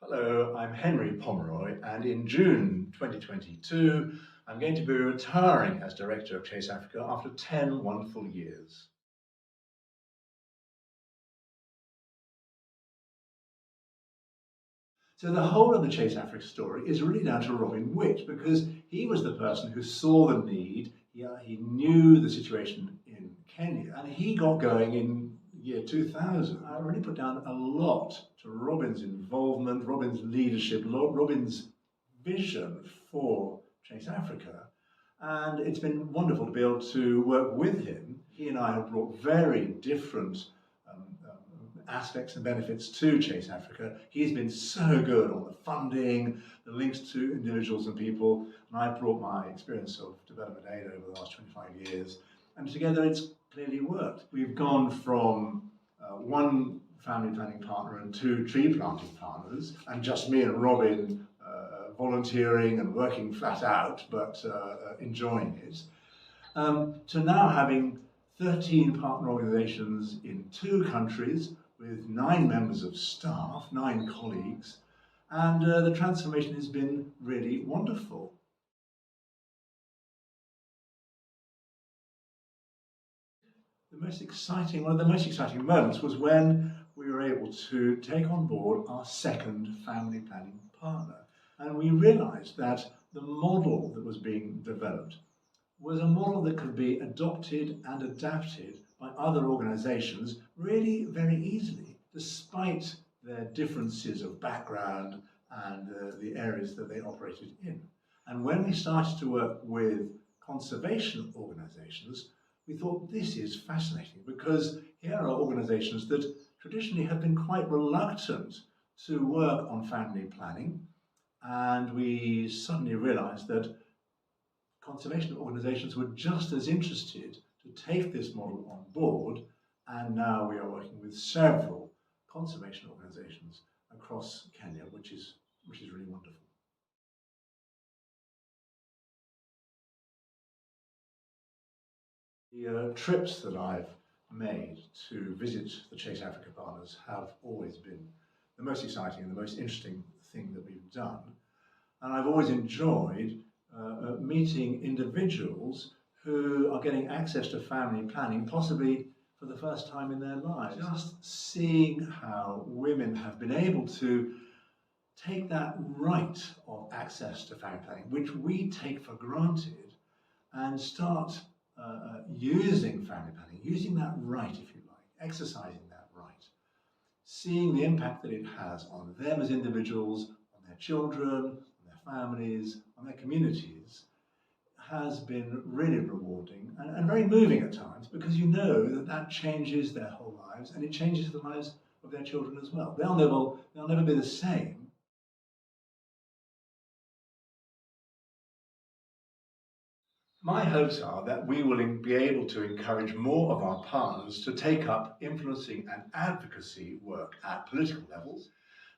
Hello, I'm Henry Pomeroy, and in June 2022, I'm going to be retiring as Director of Chase Africa after 10 wonderful years. So the whole of the Chase Africa story is really down to Robin Witt, because he was the person who saw the need, he knew the situation in Kenya, and he got going in year 2000. I really put down a lot to Robin's involvement, Robin's leadership, Robin's vision for Chase Africa. And it's been wonderful to be able to work with him. He and I have brought very different aspects and benefits to Chase Africa. He's been so good on the funding, the links to individuals and people, and I've brought my experience of development aid over the last 25 years, and together it's clearly worked. We've gone from one family planning partner and two tree planting partners, and just me and Robin volunteering and working flat out, but enjoying it, to now having 13 partner organisations in 2 countries with 9 members of staff, 9 colleagues, and the transformation has been really wonderful. One of the most exciting moments was when we were able to take on board our second family planning partner. And we realised that the model that was being developed was a model that could be adopted and adapted by other organisations really very easily, despite their differences of background and the areas that they operated in. And when we started to work with conservation organisations, we thought this is fascinating, because here are organisations that traditionally have been quite reluctant to work on family planning, and we suddenly realised that conservation organisations were just as interested to take this model on board, and now we are working with several conservation organisations across Kenya, which is really wonderful. The trips that I've made to visit the Chase Africa partners have always been the most exciting and the most interesting thing that we've done, and I've always enjoyed meeting individuals who are getting access to family planning, possibly for the first time in their lives. Just seeing how women have been able to take that right of access to family planning, which we take for granted, and start using family planning, using that right, if you like, exercising that right, seeing the impact that it has on them as individuals, on their children, on their families, on their communities, has been really rewarding and very moving at times, because you know that that changes their whole lives, and it changes the lives of their children as well. They'll never be the same. My hopes are that we will be able to encourage more of our partners to take up influencing and advocacy work at political levels.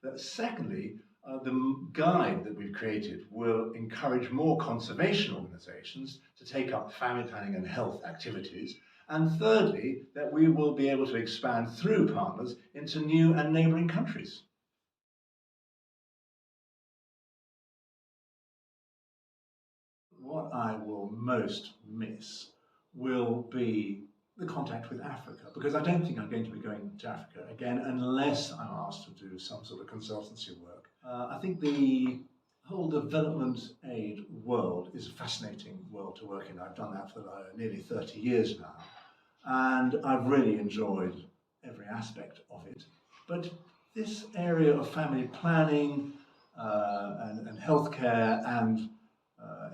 That secondly, the guide that we've created will encourage more conservation organisations to take up family planning and health activities. And thirdly, that we will be able to expand through partners into new and neighbouring countries. What I will most miss will be the contact with Africa, because I don't think I'm going to be going to Africa again unless I'm asked to do some sort of consultancy work. I think the whole development aid world is a fascinating world to work in. I've done that for nearly 30 years now, and I've really enjoyed every aspect of it. But this area of family planning and healthcare and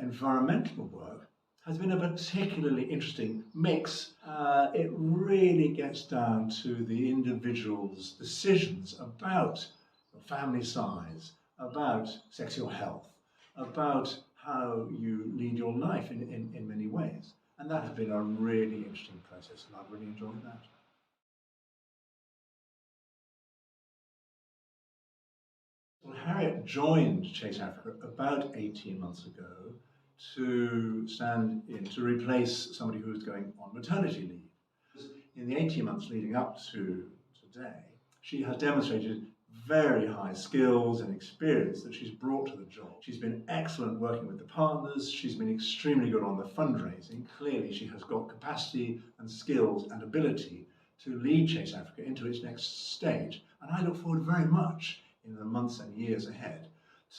environmental work has been a particularly interesting mix. It really gets down to the individual's decisions about family size, about sexual health, about how you lead your life in many ways. And that has been a really interesting process, and I've really enjoyed that. Well, Harriet joined Chase Africa about 18 months ago to stand in to replace somebody who was going on maternity leave. In the 18 months leading up to today, she has demonstrated very high skills and experience that she's brought to the job. She's been excellent working with the partners. She's been extremely good on the fundraising. Clearly, she has got capacity and skills and ability to lead Chase Africa into its next stage. And I look forward very much in the months and years ahead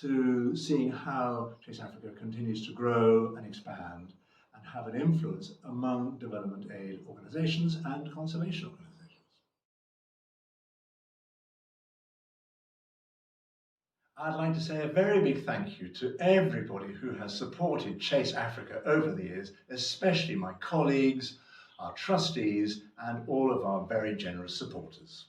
to seeing how Chase Africa continues to grow and expand and have an influence among development aid organizations and conservation organizations. I'd like to say a very big thank you to everybody who has supported Chase Africa over the years, especially my colleagues, our trustees, and all of our very generous supporters.